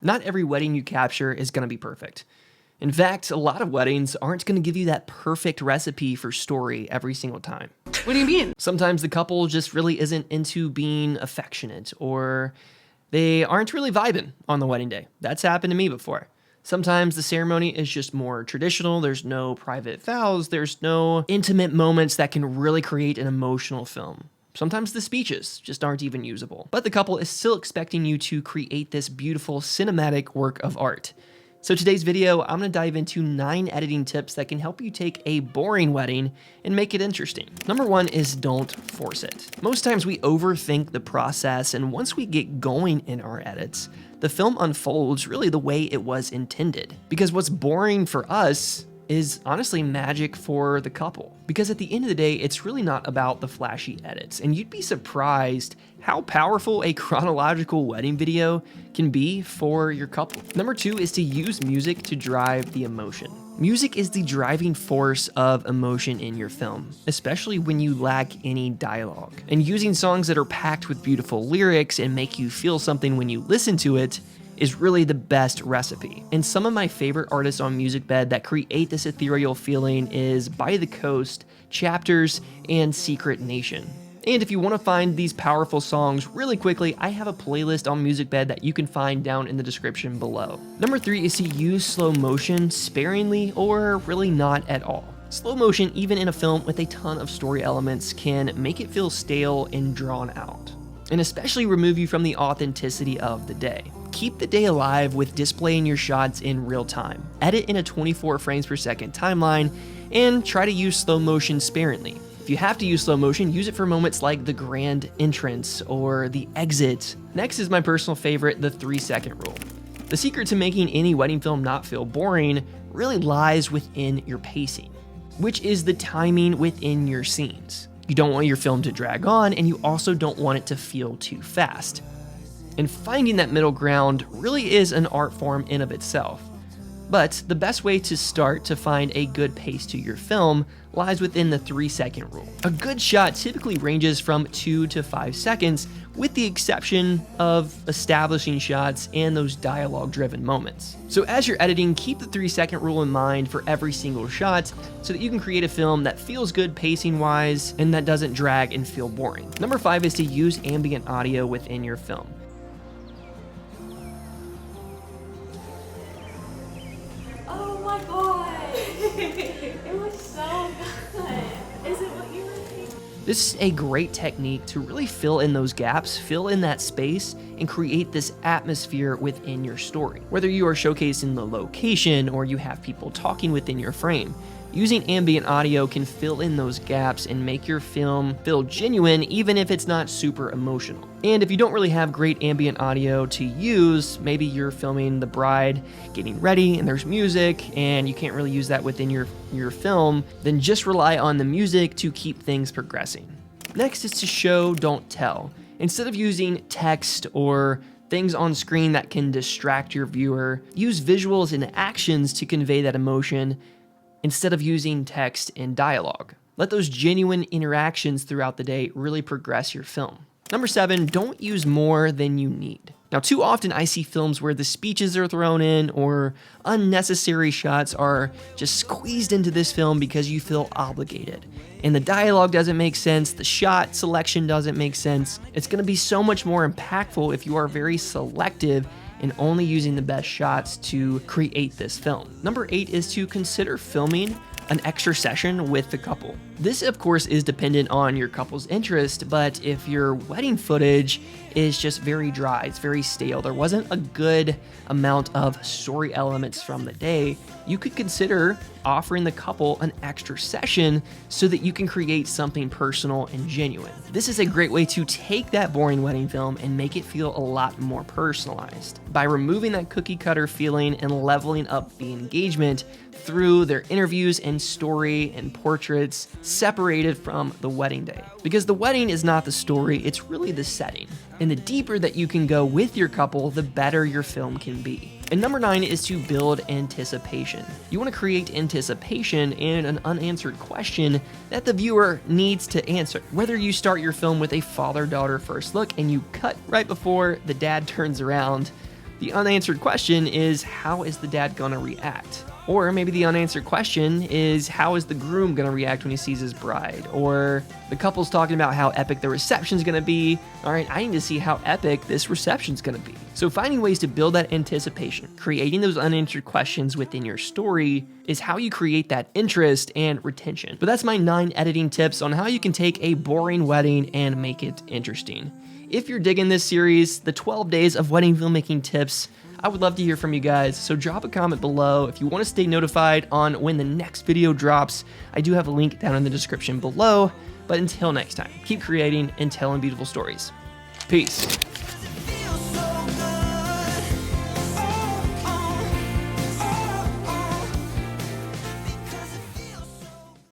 Not every wedding you capture is going to be perfect. In fact, a lot of weddings aren't going to give you that perfect recipe for story every single time. What do you mean? Sometimes the couple just really isn't into being affectionate, or they aren't really vibing on the wedding day. That's happened to me before. Sometimes the ceremony is just more traditional. There's no private vows. There's no intimate moments that can really create an emotional film. Sometimes the speeches just aren't even usable. But the couple is still expecting you to create this beautiful cinematic work of art. So today's video, I'm going to dive into 9 editing tips that can help you take a boring wedding and make it interesting. Number 1 is don't force it. Most times we overthink the process, and once we get going in our edits, the film unfolds really the way it was intended. Because what's boring for us is honestly magic for the couple. Because at the end of the day, it's really not about the flashy edits, and you'd be surprised how powerful a chronological wedding video can be for your couple. Number 2 is to use music to drive the emotion. Music is the driving force of emotion in your film, especially when you lack any dialogue. And using songs that are packed with beautiful lyrics and make you feel something when you listen to it is really the best recipe. And some of my favorite artists on MusicBed that create this ethereal feeling is By the Coast, Chapters, and Secret Nation. And if you want to find these powerful songs really quickly, I have a playlist on MusicBed that you can find down in the description below. Number 3 is to use slow motion sparingly or really not at all. Slow motion, even in a film with a ton of story elements, can make it feel stale and drawn out, and especially remove you from the authenticity of the day. Keep the day alive with displaying your shots in real time. Edit in a 24 frames per second timeline, and try to use slow motion sparingly. If you have to use slow motion, use it for moments like the grand entrance or the exit. Next is my personal favorite, the 3-second rule. The secret to making any wedding film not feel boring really lies within your pacing, which is the timing within your scenes. You don't want your film to drag on, and you also don't want it to feel too fast. And finding that middle ground really is an art form in of itself. But the best way to start to find a good pace to your film lies within the 3-second rule. A good shot typically ranges from 2 to 5 seconds, with the exception of establishing shots and those dialogue-driven moments. So as you're editing, keep the 3-second rule in mind for every single shot so that you can create a film that feels good pacing-wise and that doesn't drag and feel boring. Number 5 is to use ambient audio within your film. Oh my god! It was so good. Is it what you were thinking? This is a great technique to really fill in those gaps, fill in that space, and create this atmosphere within your story. Whether you are showcasing the location or you have people talking within your frame, using ambient audio can fill in those gaps and make your film feel genuine even if it's not super emotional. And if you don't really have great ambient audio to use, maybe you're filming the bride getting ready and there's music and you can't really use that within your film, then just rely on the music to keep things progressing. Next is to show, don't tell. Instead of using text or things on screen that can distract your viewer, use visuals and actions to convey that emotion instead of using text and dialogue. Let those genuine interactions throughout the day really progress your film. Number 7, don't use more than you need. Now, too often I see films where the speeches are thrown in or unnecessary shots are just squeezed into this film because you feel obligated. And the dialogue doesn't make sense, the shot selection doesn't make sense. It's gonna be so much more impactful if you are very selective and only using the best shots to create this film. Number 8 is to consider filming an extra session with the couple. This, of course, is dependent on your couple's interest, but if your wedding footage is just very dry, it's very stale, there wasn't a good amount of story elements from the day, you could consider offering the couple an extra session so that you can create something personal and genuine. This is a great way to take that boring wedding film and make it feel a lot more personalized by removing that cookie cutter feeling and leveling up the engagement through their interviews and story and portraits separated from the wedding day. Because the wedding is not the story, it's really the setting. And the deeper that you can go with your couple, the better your film can be. And number 9 is to build anticipation. You want to create anticipation and an unanswered question that the viewer needs to answer. Whether you start your film with a father-daughter first look and you cut right before the dad turns around, The unanswered question is, how is the dad gonna react? Or maybe the unanswered question is, how is the groom gonna react when he sees his bride? Or the couple's talking about how epic the reception's gonna be. All right, I need to see how epic this reception's gonna be. So finding ways to build that anticipation, creating those unanswered questions within your story is how you create that interest and retention. But that's my 9 editing tips on how you can take a boring wedding and make it interesting. If you're digging this series, the 12 days of wedding filmmaking tips, I would love to hear from you guys, so drop a comment below. If you want to stay notified on when the next video drops, I do have a link down in the description below. But until next time, keep creating and telling beautiful stories. Peace.